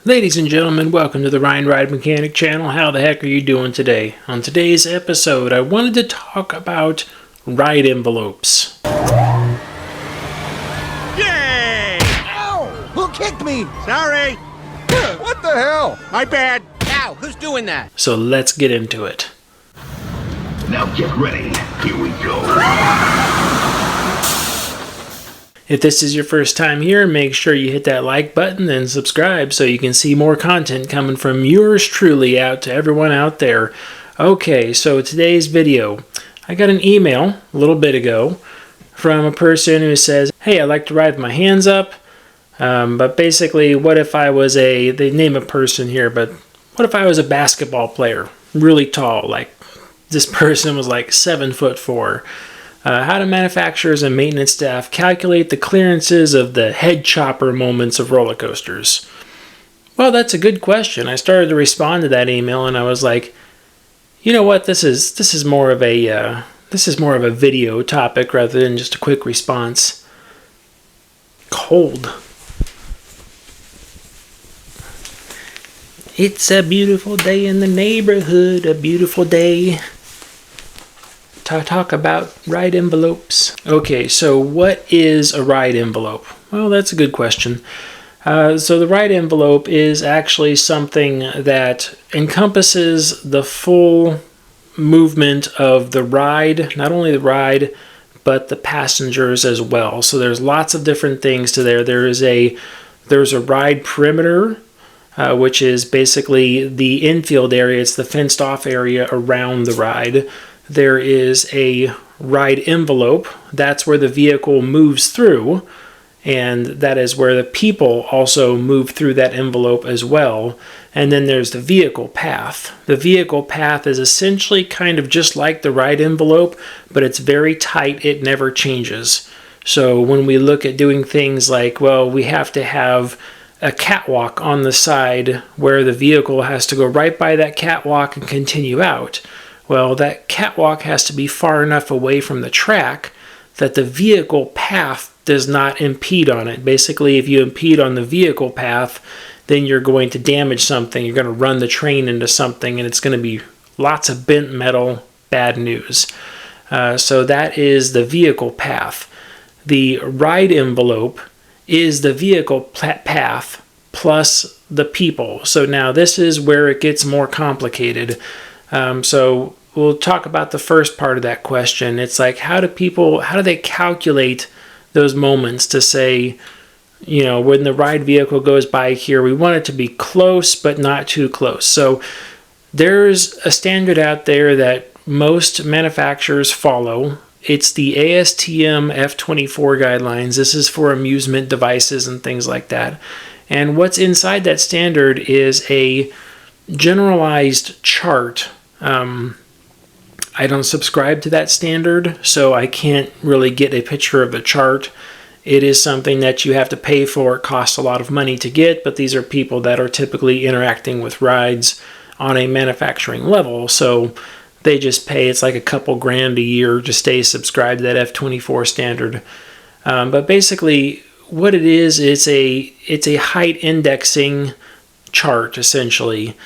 Ladies and gentlemen, welcome to the Ride Mechanic channel. How the heck are you doing today? On today's episode, I wanted to talk about ride envelopes. Yay! Ow! Who kicked me? Sorry. What the hell? My bad. Ow, who's doing that? So let's get into it. Now get ready. Here we go. If this is your first time here, make sure you hit that like button and subscribe so you can see more content coming from yours truly out to everyone out there. Okay, so today's video. I got an email a little bit ago from a person who says, hey, I like to ride with my hands up, but basically what if I was they name a person here, but what if I was a basketball player, really tall, like this person was like 7'4". How do manufacturers and maintenance staff calculate the clearances of the head chopper moments of roller coasters? Well, that's a good question. I started to respond to that email, and I was like, you know what? This is more of a video topic rather than just a quick response. Cold. It's a beautiful day in the neighborhood. A beautiful day. Talk about ride envelopes. Okay, so what is a ride envelope? Well, that's a good question. So the ride envelope is actually something that encompasses the full movement of the ride, not only the ride, but the passengers as well. So there's lots of different things to there. There's a ride perimeter, which is basically the infield area. It's the fenced off area around the ride. There is a ride envelope. That's where the vehicle moves through, and that is where the people also move through that envelope as well. And then there's the vehicle path. The vehicle path is essentially kind of just like the ride envelope, but it's very tight. It never changes. So when we look at doing things like, well, we have to have a catwalk on the side where the vehicle has to go right by that catwalk and continue out. Well, that catwalk has to be far enough away from the track that the vehicle path does not impede on it. Basically, if you impede on the vehicle path, then you're going to damage something. You're going to run the train into something, and it's going to be lots of bent metal, bad news. So that is the vehicle path. The ride envelope is the vehicle path plus the people. So now this is where it gets more complicated. So we'll talk about the first part of that question. It's like, how do they calculate those moments to say, you know, when the ride vehicle goes by here, we want it to be close, but not too close. So there's a standard out there that most manufacturers follow. It's the ASTM F24 guidelines. This is for amusement devices and things like that. And what's inside that standard is a generalized chart. I don't subscribe to that standard, so I can't really get a picture of the chart. It is something that you have to pay for. It costs a lot of money to get, but these are people that are typically interacting with rides on a manufacturing level, so they just pay. It's like a couple grand a year to stay subscribed to that F24 standard. But basically, what it is, it's a height indexing chart, essentially,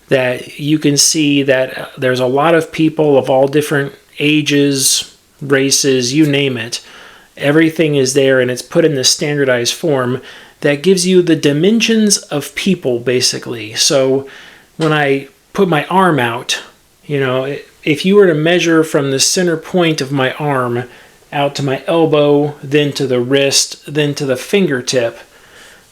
that you can see that there's a lot of people of all different ages, races, you name it. Everything is there, and it's put in this standardized form that gives you the dimensions of people, basically. So when I put my arm out, you know, if you were to measure from the center point of my arm out to my elbow, then to the wrist, then to the fingertip,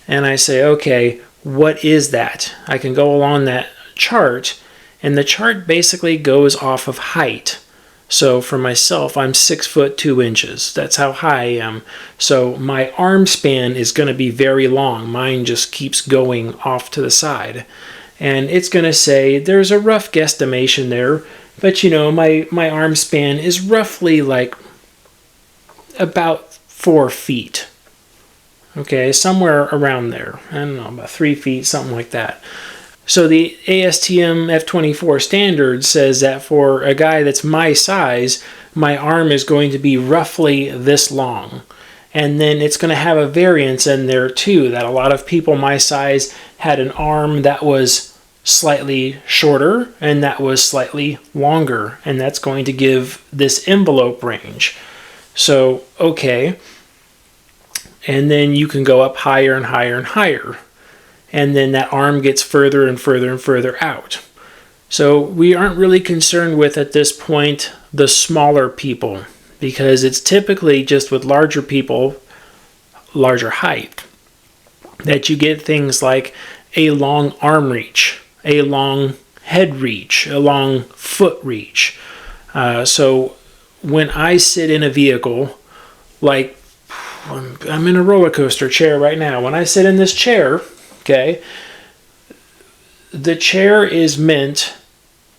and I say, okay, what is that? I can go along that chart, and the chart basically goes off of height. So for myself, I'm 6'2". That's how high I am. So my arm span is going to be very long. Mine just keeps going off to the side, and it's going to say there's a rough guesstimation there, but you know, my arm span is roughly like about 4 feet. Okay, somewhere around there. I don't know, about 3 feet, something like that. So the ASTM F24 standard says that for a guy that's my size, my arm is going to be roughly this long. And then it's going to have a variance in there too, that a lot of people my size had an arm that was slightly shorter and that was slightly longer, and that's going to give this envelope range. So, okay. And then you can go up higher and higher and higher. And then that arm gets further and further and further out. So we aren't really concerned with, at this point, the smaller people, because it's typically just with larger people, larger height, that you get things like a long arm reach, a long head reach, a long foot reach. So when I sit in a vehicle, like I'm in a roller coaster chair right now, when I sit in this chair, okay, the chair is meant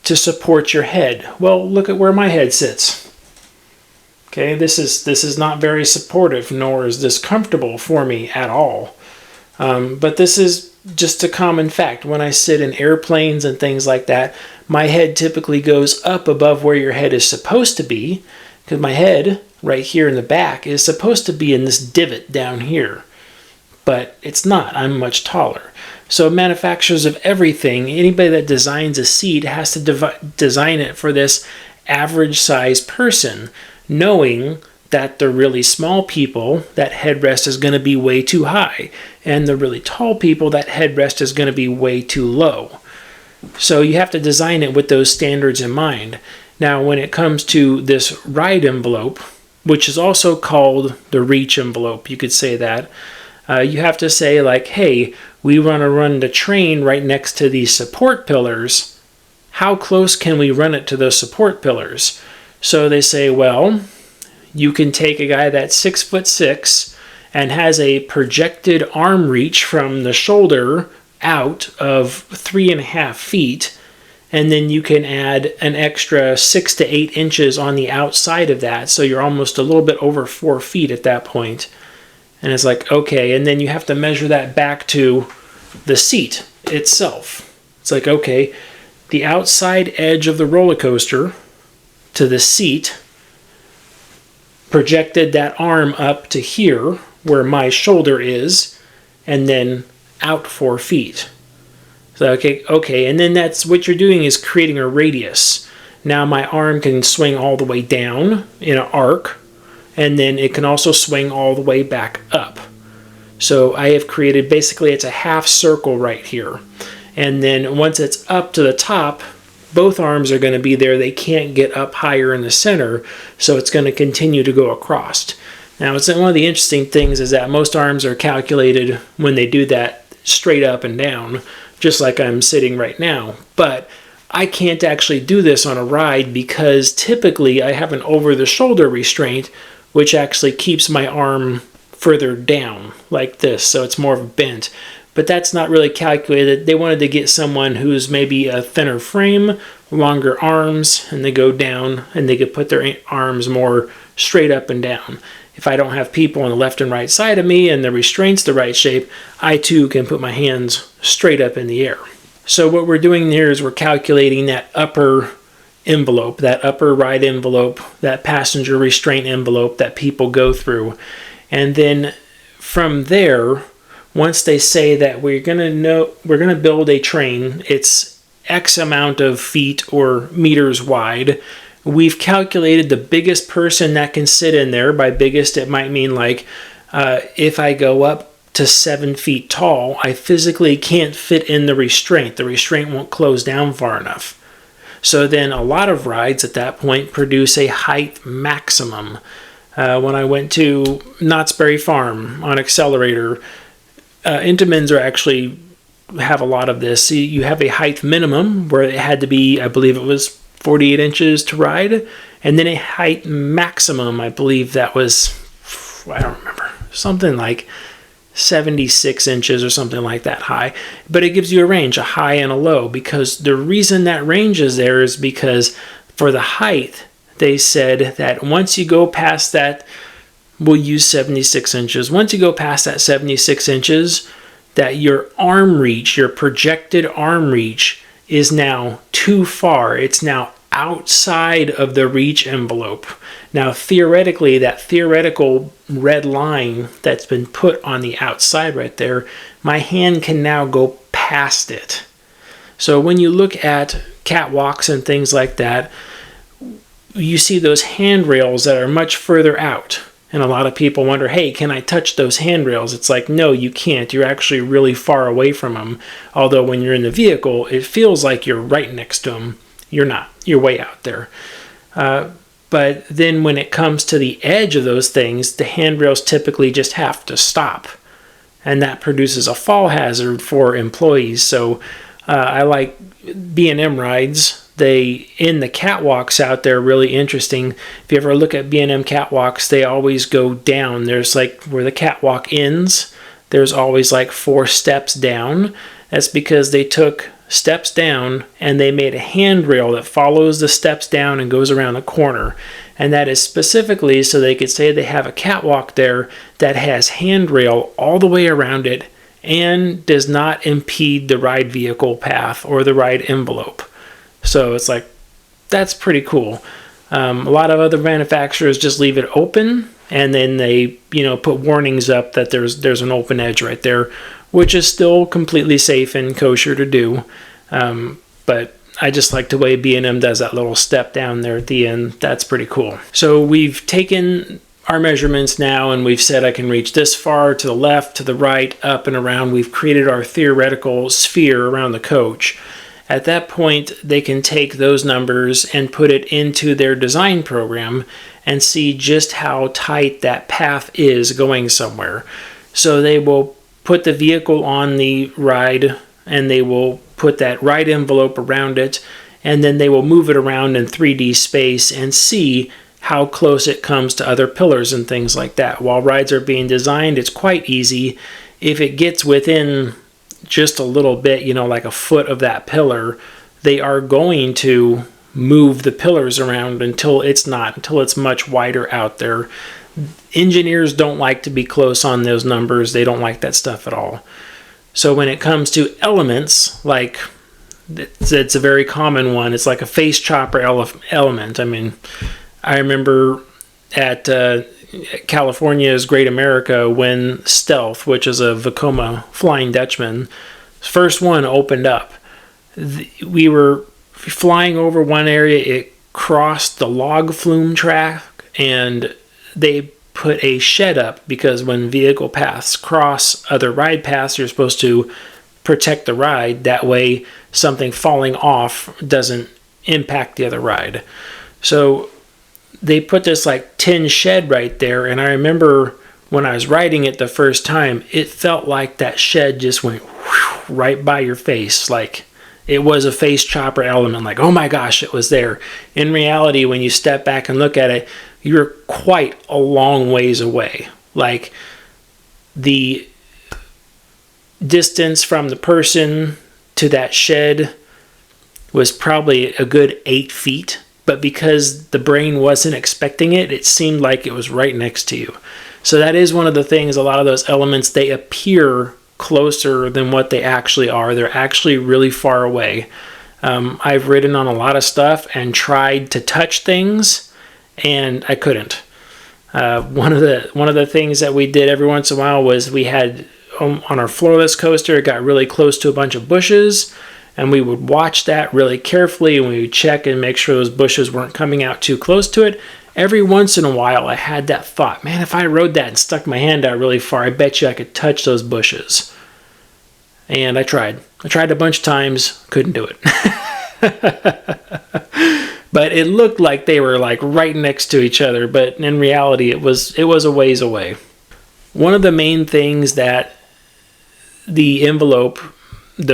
to support your head. Well, look at where my head sits. Okay, this is not very supportive, nor is this comfortable for me at all. But this is just a common fact. When I sit in airplanes and things like that, my head typically goes up above where your head is supposed to be, because my head right here in the back is supposed to be in this divot down here. But it's not. I'm much taller. So manufacturers of everything, anybody that designs a seat has to design it for this average size person, knowing that the really small people, that headrest is going to be way too high, and the really tall people, that headrest is going to be way too low. So you have to design it with those standards in mind. Now, when it comes to this ride envelope, which is also called the reach envelope, you could say that, you have to say like, hey, we want to run the train right next to these support pillars. How close can we run it to those support pillars? So they say, well, you can take a guy that's 6'6" and has a projected arm reach from the shoulder out of 3.5 feet, and then you can add an extra 6 to 8 inches on the outside of that, so you're almost a little bit over 4 feet at that point. And it's like, okay, and then you have to measure that back to the seat itself. It's like, okay, the outside edge of the roller coaster to the seat projected that arm up to here where my shoulder is, and then out 4 feet. So okay, and then that's what you're doing is creating a radius. Now my arm can swing all the way down in an arc, and then it can also swing all the way back up. So I have created, basically it's a half circle right here. And then once it's up to the top, both arms are going to be there. They can't get up higher in the center, so it's going to continue to go across. Now, it's one of the interesting things is that most arms are calculated when they do that straight up and down, just like I'm sitting right now. But I can't actually do this on a ride because typically I have an over-the-shoulder restraint, which actually keeps my arm further down like this, so it's more bent. But that's not really calculated. They wanted to get someone who's maybe a thinner frame, longer arms, and they go down and they could put their arms more straight up and down. If I don't have people on the left and right side of me and the restraint's the right shape, I too can put my hands straight up in the air. So what we're doing here is we're calculating that upper envelope, that upper ride envelope, that passenger restraint envelope that people go through. And then from there, once they say that we're going to build a train, it's X amount of feet or meters wide, we've calculated the biggest person that can sit in there. By biggest, it might mean like if I go up to 7 feet tall, I physically can't fit in the restraint. The restraint won't close down far enough. So then a lot of rides at that point produce a height maximum. When I went to Knott's Berry Farm on Accelerator, Intamins are actually have a lot of this. You have a height minimum where it had to be, I believe it was 48 inches to ride, and then a height maximum, I believe that was, I don't remember, something like 76 inches or something like that high. But it gives you a range, a high and a low, because the reason that range is there is because for the height, they said that once you go past that, we'll use 76 inches. Once you go past that 76 inches, that your arm reach, your projected arm reach, is now too far. It's now outside of the reach envelope. Now, theoretically, that theoretical red line that's been put on the outside right there, my hand can now go past it. So when you look at catwalks and things like that, you see those handrails that are much further out. And a lot of people wonder, hey, can I touch those handrails? It's like, no, you can't. You're actually really far away from them. Although when you're in the vehicle, it feels like you're right next to them. You're not. You're way out there. But then when it comes to the edge of those things, the handrails typically just have to stop. And that produces a fall hazard for employees. So I like B&M rides. They, in the catwalks out there, really interesting. If you ever look at B&M catwalks, they always go down. There's like where the catwalk ends, there's always like 4 steps down. That's because they took steps down and they made a handrail that follows the steps down and goes around the corner. And that is specifically so they could say they have a catwalk there that has handrail all the way around it and does not impede the ride vehicle path or the ride envelope. So it's like, that's pretty cool. A lot of other manufacturers just leave it open and then they, put warnings up that there's an open edge right there, which is still completely safe and kosher to do. But I just like the way B&M does that little step down there at the end. That's pretty cool. So we've taken our measurements now and we've said I can reach this far to the left, to the right, up and around. We've created our theoretical sphere around the coach. At that point, they can take those numbers and put it into their design program and see just how tight that path is going somewhere. So they will put the vehicle on the ride and they will put that ride envelope around it, and then they will move it around in 3D space and see how close it comes to other pillars and things like that. While rides are being designed, it's quite easy. If it gets within just a little bit, like a foot of that pillar, they are going to move the pillars around until it's much wider out there. Engineers don't like to be close on those numbers. They don't like that stuff at all. So when it comes to elements, like it's a very common one. It's like a face chopper element. I mean, I remember at California's Great America when Stealth, which is a Vekoma Flying Dutchman, first one opened up. We were flying over one area, it crossed the log flume track, and they put a shed up because when vehicle paths cross other ride paths, you're supposed to protect the ride. That way something falling off doesn't impact the other ride. So they put this like tin shed right there, and I remember when I was riding it the first time, it felt like that shed just went right by your face. Like it was a face chopper element. Like, oh my gosh, it was there. In reality, when you step back and look at it, you're quite a long ways away. Like the distance from the person to that shed was probably a good 8 feet. But because the brain wasn't expecting it, it seemed like it was right next to you. So that is one of the things, a lot of those elements, they appear closer than what they actually are. They're actually really far away. I've ridden on a lot of stuff and tried to touch things, and I couldn't. One of the things that we did every once in a while was we had, on our floorless coaster, it got really close to a bunch of bushes, and we would watch that really carefully, and we would check and make sure those bushes weren't coming out too close to it. Every once in a while, I had that thought, man, if I rode that and stuck my hand out really far, I bet you I could touch those bushes. And I tried. I tried a bunch of times, couldn't do it. But it looked like they were like right next to each other, but in reality, it was a ways away. One of the main things that the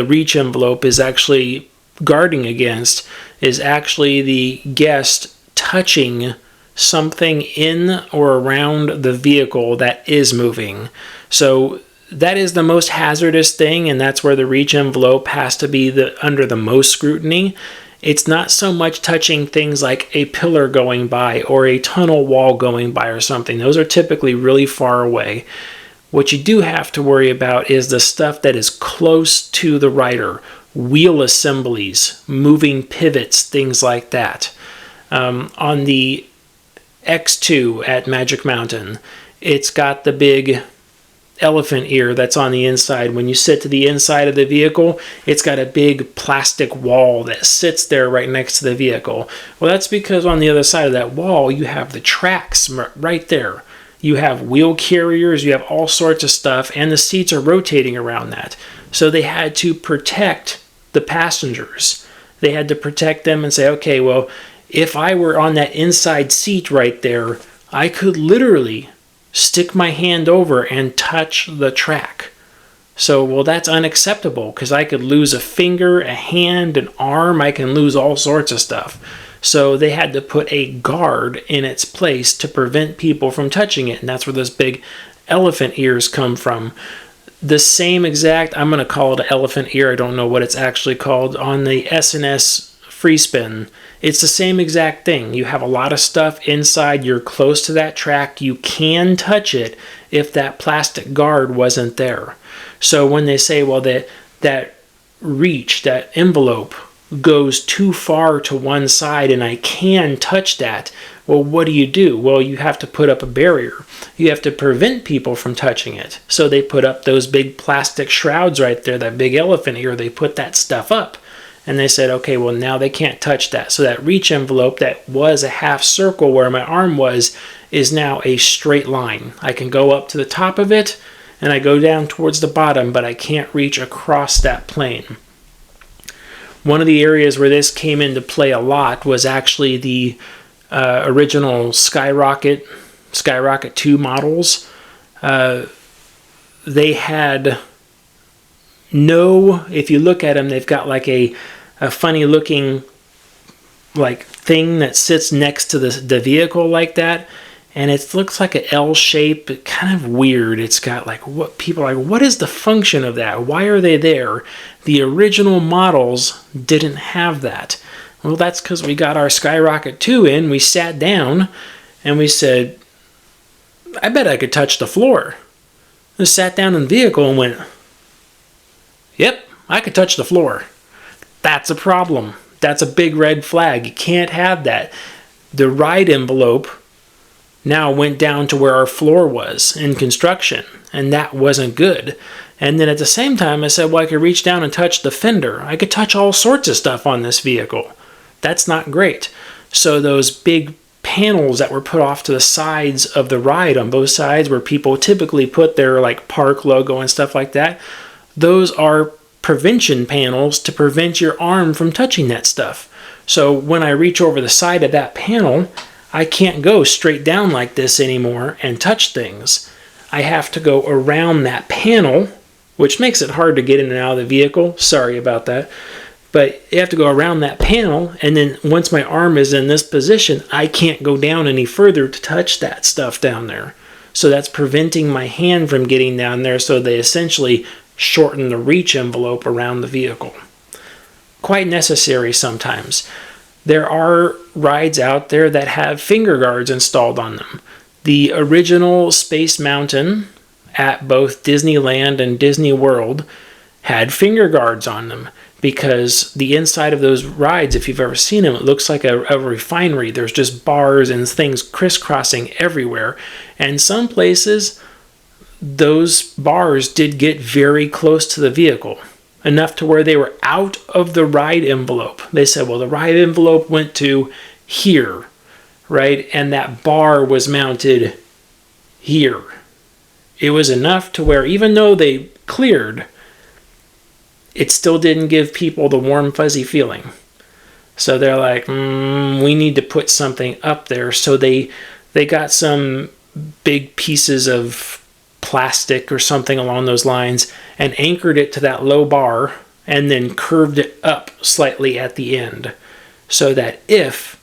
reach envelope is actually guarding against is actually the guest touching something in or around the vehicle that is moving. So that is the most hazardous thing, and that's where the reach envelope has to be under the most scrutiny. It's not so much touching things like a pillar going by or a tunnel wall going by or something. Those are typically really far away. What you do have to worry about is the stuff that is close to the rider, wheel assemblies, moving pivots, things like that. On the X2 at Magic Mountain, it's got the big elephant ear that's on the inside. When you sit to the inside of the vehicle, it's got a big plastic wall that sits there right next to the vehicle. Well, that's because on the other side of that wall, you have the tracks right there. You have wheel carriers, you have all sorts of stuff, and the seats are rotating around that. So they had to protect the passengers. They had to protect them and say, okay, well, if I were on that inside seat right there, I could literally stick my hand over and touch the track. So, well, that's unacceptable because I could lose a finger, a hand, an arm. I can lose all sorts of stuff. So they had to put a guard in its place to prevent people from touching it. And that's where those big elephant ears come from. The same exact, I'm going to call it an elephant ear. I don't know what it's actually called. On the S&S free spin, it's the same exact thing. You have a lot of stuff inside. You're close to that track. You can touch it if that plastic guard wasn't there. So when they say, well, that reach, that envelope goes too far to one side and I can touch that, well, what do? Well, you have to put up a barrier. You have to prevent people from touching it. So they put up those big plastic shrouds right there, that big elephant ear. They put that stuff up. And they said, okay, well, now they can't touch that. So that reach envelope that was a half circle where my arm was is now a straight line. I can go up to the top of it and I go down towards the bottom, but I can't reach across that plane. One of the areas where this came into play a lot was actually the original Skyrocket 2 models. They had no, if you look at them, they've got like a funny looking like thing that sits next to the vehicle like that. And it looks like an L shape, kind of weird. It's got like, what people are like, what is the function of that? Why are they there? The original models didn't have that. Well, that's because we got our Skyrocket 2 in, we sat down, and we said, I bet I could touch the floor. I sat down in the vehicle and went, yep, I could touch the floor. That's a problem. That's a big red flag. You can't have that. The ride envelope now went down to where our floor was in construction, and that wasn't good. And then at the same time, I said, well, I could reach down and touch the fender. I could touch all sorts of stuff on this vehicle. That's not great. So those big panels that were put off to the sides of the ride on both sides where people typically put their like park logo and stuff like that, those are prevention panels to prevent your arm from touching that stuff. So when I reach over the side of that panel, I can't go straight down like this anymore and touch things. I have to go around that panel, which makes it hard to get in and out of the vehicle. Sorry about that. But you have to go around that panel, and then once my arm is in this position, I can't go down any further to touch that stuff down there. So that's preventing my hand from getting down there, so they essentially shorten the reach envelope around the vehicle. Quite necessary sometimes. There are rides out there that have finger guards installed on them. The original Space Mountain at both Disneyland and Disney World had finger guards on them because the inside of those rides, if you've ever seen them, it looks like a refinery. There's just bars and things crisscrossing everywhere. And some places, those bars did get very close to the vehicle, enough to where they were out of the ride envelope. They said, well, the ride envelope went to here, right? And that bar was mounted here. It was enough to where even though they cleared, it still didn't give people the warm, fuzzy feeling. So they're like, we need to put something up there. So they got some big pieces of plastic or something along those lines and anchored it to that low bar and then curved it up slightly at the end so that if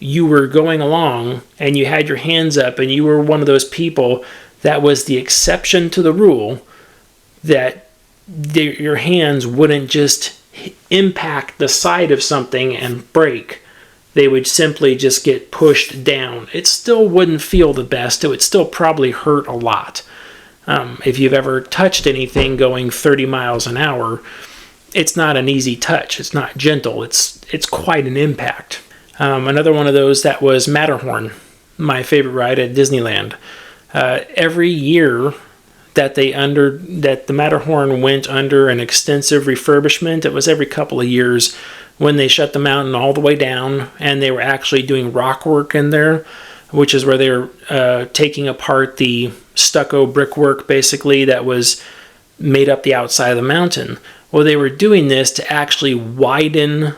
you were going along and you had your hands up and you were one of those people that was the exception to the rule, that your hands wouldn't just impact the side of something and break. They would simply just get pushed down. It still wouldn't feel the best. It would still probably hurt a lot. If you've ever touched anything going 30 miles an hour, it's not an easy touch. It's not gentle. It's quite an impact. Another one of those that was Matterhorn, my favorite ride at Disneyland. Every year that the Matterhorn went under an extensive refurbishment, it was every couple of years when they shut the mountain all the way down and they were actually doing rock work in there, which is where they were taking apart the stucco brickwork basically that was made up the outside of the mountain. Well, they were doing this to actually widen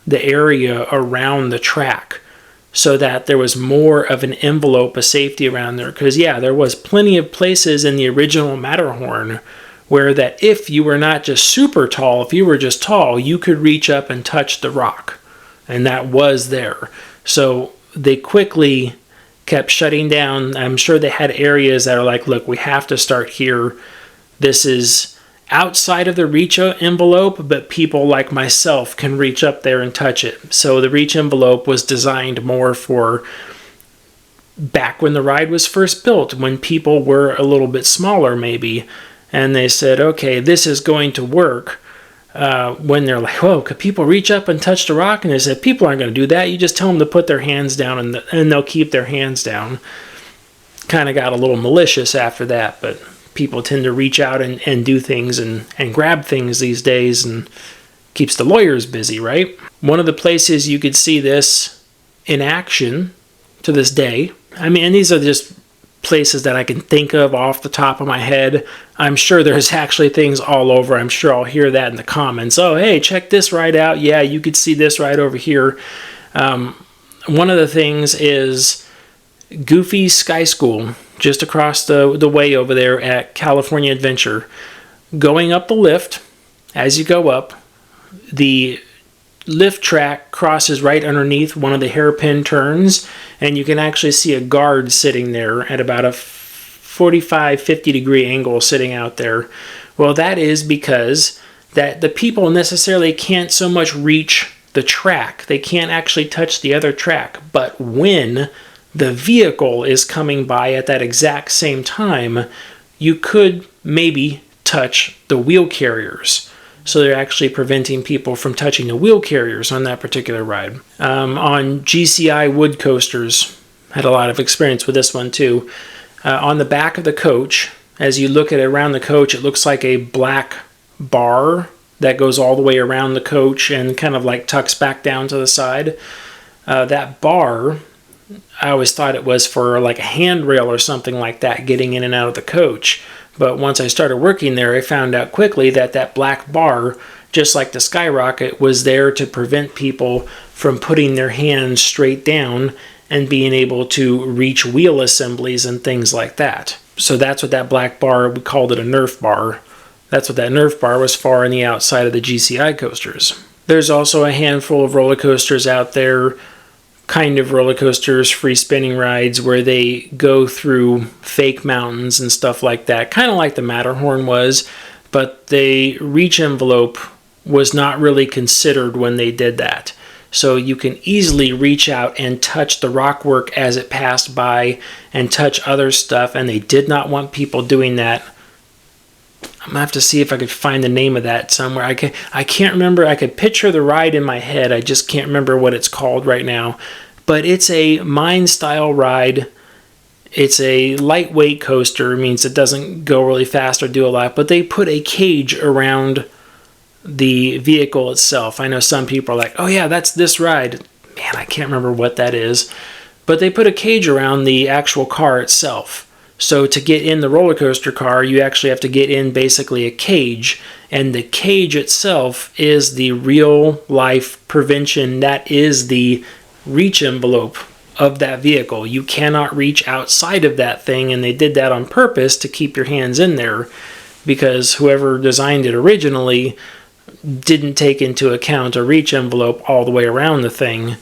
the area around the track so that there was more of an envelope of safety around there. Because, yeah, there was plenty of places in the original Matterhorn where that if you were not just super tall, if you were just tall, you could reach up and touch the rock. And that was there. So they quickly kept shutting down. I'm sure they had areas that are like, look, we have to start here. This is outside of the reach envelope, but people like myself can reach up there and touch it. So the reach envelope was designed more for back when the ride was first built, when people were a little bit smaller maybe, and they said, okay, this is going to work. When they're like, whoa, could people reach up and touch the rock? And they said, people aren't going to do that. You just tell them to put their hands down and they'll keep their hands down. Kind of got a little malicious after that, but people tend to reach out and do things and grab things these days, and keeps the lawyers busy, right? One of the places you could see this in action to this day, I mean, and these are just places that I can think of off the top of my head. I'm sure there's actually things all over. I'm sure I'll hear that in the comments. Oh, hey, check this ride out. Yeah, you could see this right over here. One of the things is Goofy's Sky School, just across the way over there at California Adventure. Going up the lift, as you go up, the lift track crosses right underneath one of the hairpin turns, and you can actually see a guard sitting there at about a 45-50 degree angle sitting out there. Well, that is because that the people necessarily can't so much reach the track. They can't actually touch the other track. But when the vehicle is coming by at that exact same time, you could maybe touch the wheel carriers. So they're actually preventing people from touching the wheel carriers on that particular ride. On GCI wood coasters, had a lot of experience with this one too. On the back of the coach, as you look at it around the coach, it looks like a black bar that goes all the way around the coach and kind of like tucks back down to the side. That bar, I always thought it was for like a handrail or something like that, getting in and out of the coach. But once I started working there, I found out quickly that that black bar, just like the Skyrocket, was there to prevent people from putting their hands straight down and being able to reach wheel assemblies and things like that. So that's what that black bar, we called it a Nerf bar. That's what that Nerf bar was for on the outside of the GCI coasters. There's also a handful of roller coasters out there, kind of roller coasters, free spinning rides, where they go through fake mountains and stuff like that, kind of like the Matterhorn was, but the reach envelope was not really considered when they did that. So you can easily reach out and touch the rock work as it passed by and touch other stuff, and they did not want people doing that. I'm going to have to see if I could find the name of that somewhere. I can't remember. I could picture the ride in my head. I just can't remember what it's called right now. But it's a mine-style ride. It's a lightweight coaster. It means it doesn't go really fast or do a lot. But they put a cage around the vehicle itself. I know some people are like, oh yeah, that's this ride. Man, I can't remember what that is. But they put a cage around the actual car itself. So to get in the roller coaster car, you actually have to get in basically a cage, and the cage itself is the real life prevention. That is the reach envelope of that vehicle. You cannot reach outside of that thing, and they did that on purpose to keep your hands in there, because whoever designed it originally didn't take into account a reach envelope all the way around the thing,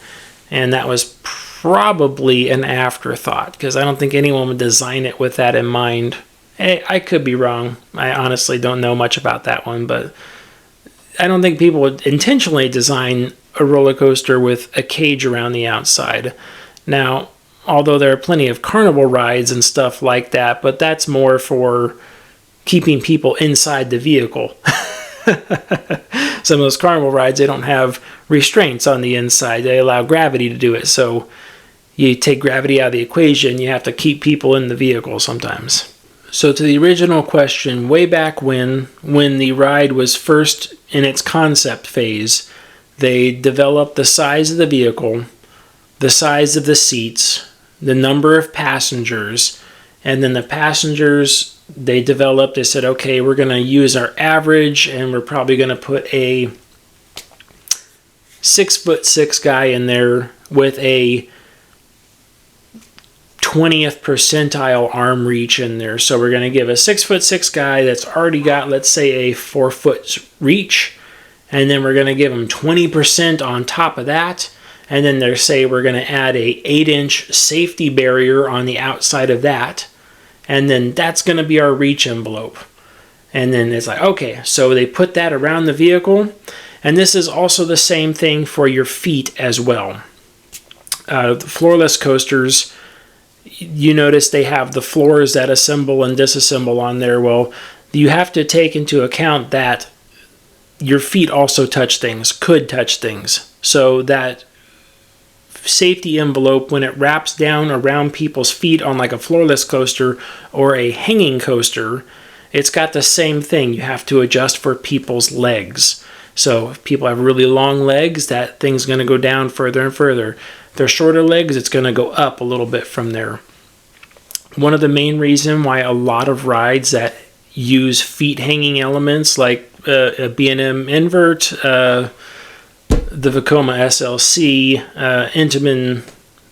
and that was probably an afterthought, because I don't think anyone would design it with that in mind. Hey, I could be wrong. I honestly don't know much about that one, but I don't think people would intentionally design a roller coaster with a cage around the outside. Now, although there are plenty of carnival rides and stuff like that, but that's more for keeping people inside the vehicle. Some of those carnival rides, they don't have restraints on the inside. They allow gravity to do it. So you take gravity out of the equation, you have to keep people in the vehicle sometimes. So to the original question, way back when the ride was first in its concept phase, they developed the size of the vehicle, the size of the seats, the number of passengers, and then the passengers, they said, okay, we're going to use our average, and we're probably going to put a 6'6" guy in there with a 20th percentile arm reach in there. So we're going to give a 6'6" guy that's already got, let's say, a 4 foot reach, and then we're going to give him 20% on top of that. And then they say we're going to add a 8-inch safety barrier on the outside of that. And then that's going to be our reach envelope. And then it's like, okay, so they put that around the vehicle. And this is also the same thing for your feet as well. The floorless coasters, you notice they have the floors that assemble and disassemble on there. Well, you have to take into account that your feet also touch things, could touch things. So that safety envelope, when it wraps down around people's feet on like a floorless coaster or a hanging coaster, it's got the same thing. You have to adjust for people's legs. So if people have really long legs, that thing's going to go down further and further. If they're shorter legs, it's going to go up a little bit from there. One of the main reasons why a lot of rides that use feet hanging elements like a B&M invert, the Vekoma SLC, Intamin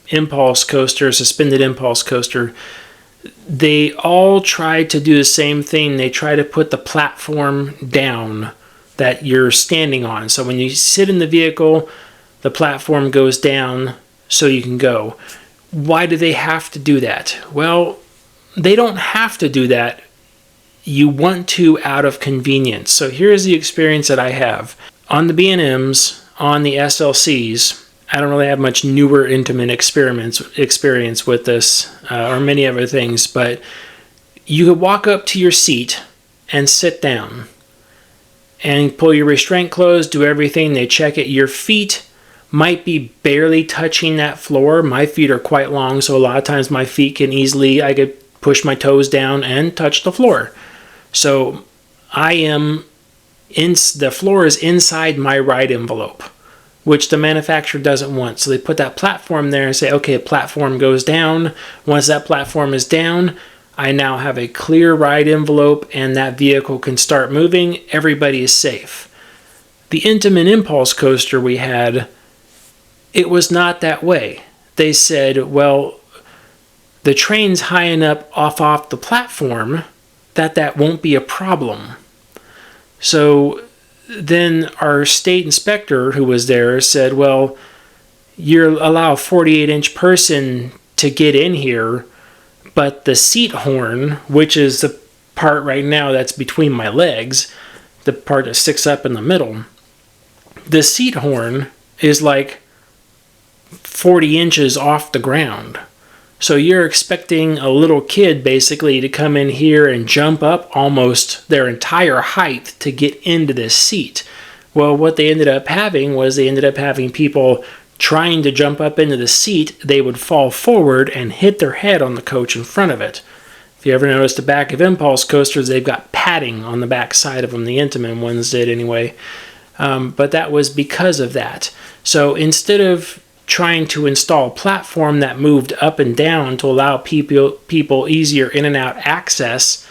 impulse coaster, suspended impulse coaster, they all try to do the same thing. They try to put the platform down that you're standing on. So when you sit in the vehicle, the platform goes down so you can go. Why do they have to do that? Well, they don't have to do that. You want to out of convenience. So here's the experience that I have. On the B&Ms, on the SLCs, I don't really have much newer Intamin experience with this or many other things, but you could walk up to your seat and sit down and pull your restraint closed, do everything. They check it. Your feet might be barely touching that floor. My feet are quite long, so a lot of times my feet can easily, I could push my toes down and touch the floor. So the floor is inside my ride envelope, which the manufacturer doesn't want. So they put that platform there and say, okay, platform goes down. Once that platform is down, I now have a clear ride envelope and that vehicle can start moving. Everybody is safe. The Intamin impulse coaster we had, it was not that way. They said, well, the train's high enough off the platform that won't be a problem. So then our state inspector who was there said, well, you allow a 48-inch person to get in here, but the seat horn, which is the part right now that's between my legs, the part that sticks up in the middle, the seat horn is like 40 inches off the ground. So you're expecting a little kid basically to come in here and jump up almost their entire height to get into this seat. Well, what they ended up having was they ended up having people trying to jump up into the seat. They would fall forward and hit their head on the coach in front of it. If you ever notice the back of impulse coasters, they've got padding on the back side of them. The Intamin ones did anyway. But that was because of that. So instead of trying to install a platform that moved up and down to allow people easier in and out access,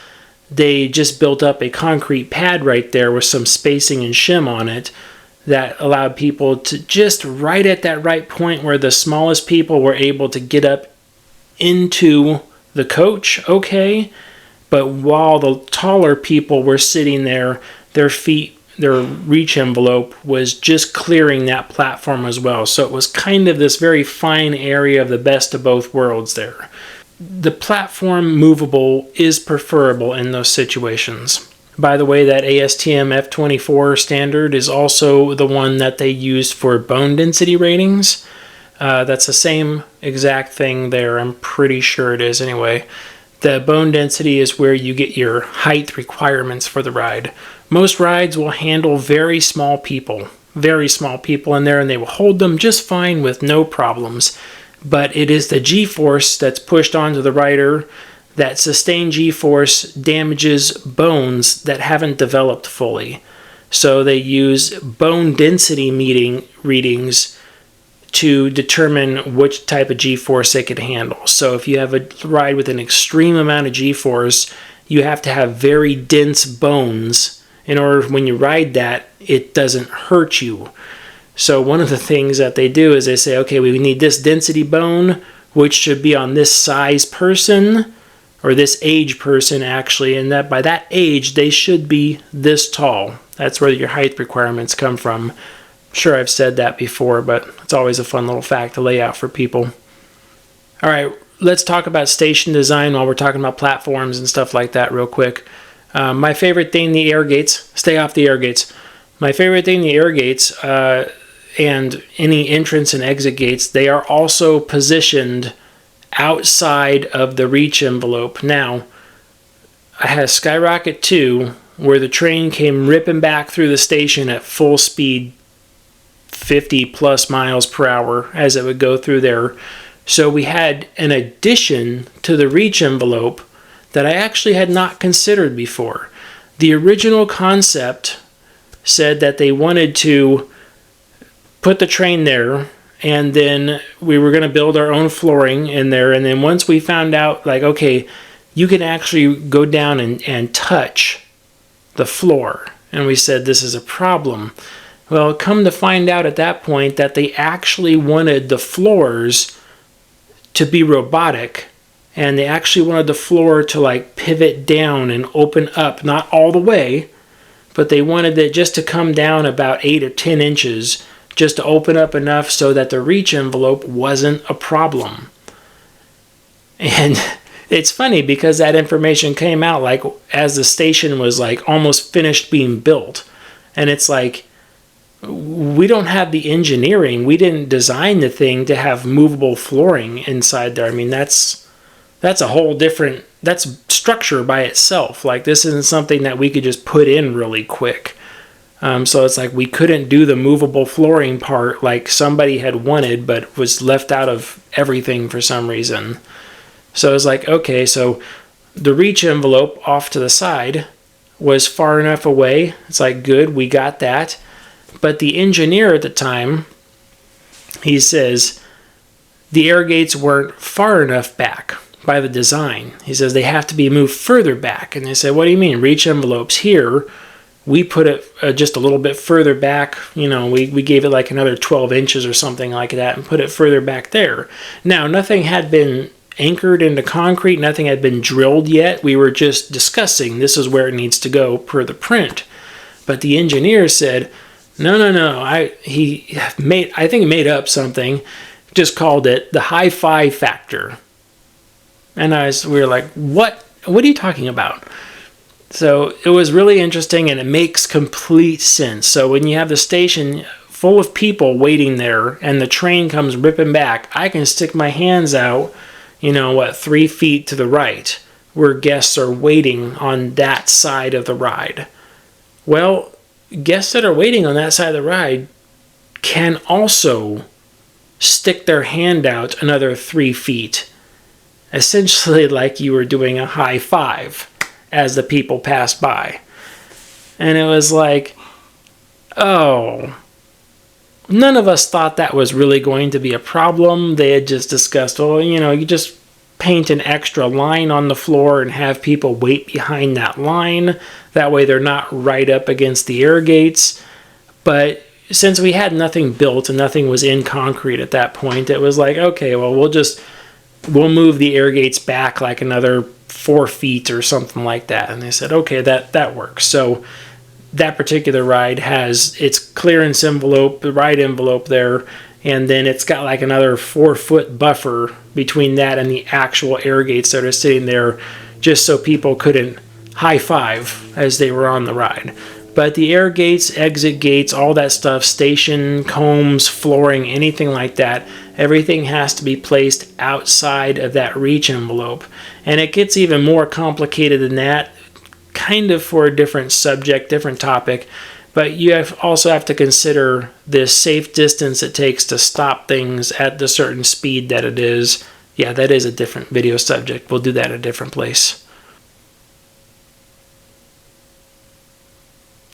they just built up a concrete pad right there with some spacing and shim on it that allowed people to just right at that right point where the smallest people were able to get up into the coach, okay, but while the taller people were sitting there, their reach envelope was just clearing that platform as well. So it was kind of this very fine area of the best of both worlds there. The platform movable is preferable in those situations. By the way, that ASTM F24 standard is also the one that they used for bone density ratings. That's the same exact thing there. I'm pretty sure it is anyway. The bone density is where you get your height requirements for the ride. Most rides will handle very small people in there, and they will hold them just fine with no problems. But it is the G-force that's pushed onto the rider. That sustained G-force damages bones that haven't developed fully. So they use bone density readings to determine which type of G-force they could handle. So if you have a ride with an extreme amount of G-force, you have to have very dense bones in order when you ride that, it doesn't hurt you. So one of the things that they do is they say, okay, we need this density bone, which should be on this size person, or this age person actually, and that by that age, they should be this tall. That's where your height requirements come from. Sure, I've said that before, but it's always a fun little fact to lay out for people. All right, let's talk about station design while we're talking about platforms and stuff like that real quick. My favorite thing, the air gates. Stay off the air gates. My favorite thing, the air gates, and any entrance and exit gates, they are also positioned outside of the reach envelope. Now, I had a Skyrocket 2 where the train came ripping back through the station at full speed, 50 plus miles per hour as it would go through there. So we had an addition to the reach envelope that I actually had not considered before. The original concept said that they wanted to put the train there, and then we were going to build our own flooring in there. And then once we found out, like, okay, you can actually go down and touch the floor. And we said, this is a problem. Well, come to find out at that point that they actually wanted the floors to be robotic. And they actually wanted the floor to like pivot down and open up, not all the way, but they wanted it just to come down about 8 or 10 inches, just to open up enough so that the reach envelope wasn't a problem. And it's funny because that information came out like as the station was like almost finished being built. And it's like, we don't have the engineering. We didn't design the thing to have movable flooring inside there. I mean, that's a whole different, that's structure by itself. Like, this isn't something that we could just put in really quick. So it's like we couldn't do the movable flooring part like somebody had wanted, but was left out of everything for some reason. So it's like, okay, so the reach envelope off to the side was far enough away. It's like, good, we got that. But the engineer at the time, he says, the air gates weren't far enough back by the design. He says they have to be moved further back. And they said, what do you mean? Reach envelopes here. We put it just a little bit further back. You know, we gave it like another 12 inches or something like that and put it further back there. Now, nothing had been anchored into concrete. Nothing had been drilled yet. We were just discussing this is where it needs to go per the print. But the engineer said, no. I think he made up something, just called it the high five factor. And we were like, what are you talking about? So it was really interesting, and it makes complete sense. So when you have the station full of people waiting there and the train comes ripping back, I can stick my hands out, 3 feet to the right where guests are waiting on that side of the ride. Well, guests that are waiting on that side of the ride can also stick their hand out another 3 feet, essentially like you were doing a high five as the people pass by. And it was like, oh, none of us thought that was really going to be a problem. They had just discussed, you just paint an extra line on the floor and have people wait behind that line. That way they're not right up against the air gates. But since we had nothing built and nothing was in concrete at that point, it was like, okay, well, we'll move the air gates back like another 4 feet or something like that. And they said, okay, that works. So that particular ride has its clearance envelope, the ride envelope there, and then it's got like another 4-foot buffer between that and the actual air gates that are sitting there, just so people couldn't high five as they were on the ride. But the air gates, exit gates, all that stuff, station, combs, flooring, anything like that, everything has to be placed outside of that reach envelope. And it gets even more complicated than that, kind of for a different subject, different topic. But you also have to consider the safe distance it takes to stop things at the certain speed that it is. Yeah, that is a different video subject. We'll do that at a different place.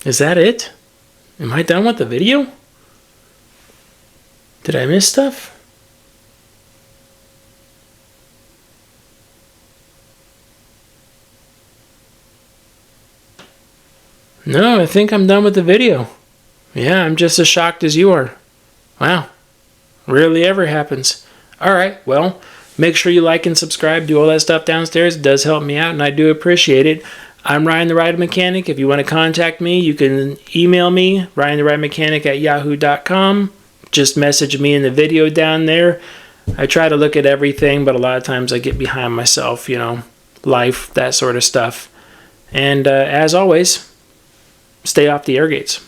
Is that it? Am I done with the video? Did I miss stuff? No, I think I'm done with the video. Yeah, I'm just as shocked as you are. Wow. Rarely ever happens. Alright, well, make sure you like and subscribe, do all that stuff downstairs. It does help me out, and I do appreciate it. I'm Ryan the Ride Mechanic. If you want to contact me, you can email me, ryantheridermechanic@yahoo.com. Just message me in the video down there. I try to look at everything, but a lot of times I get behind myself, life, that sort of stuff. And as always, stay off the air gates.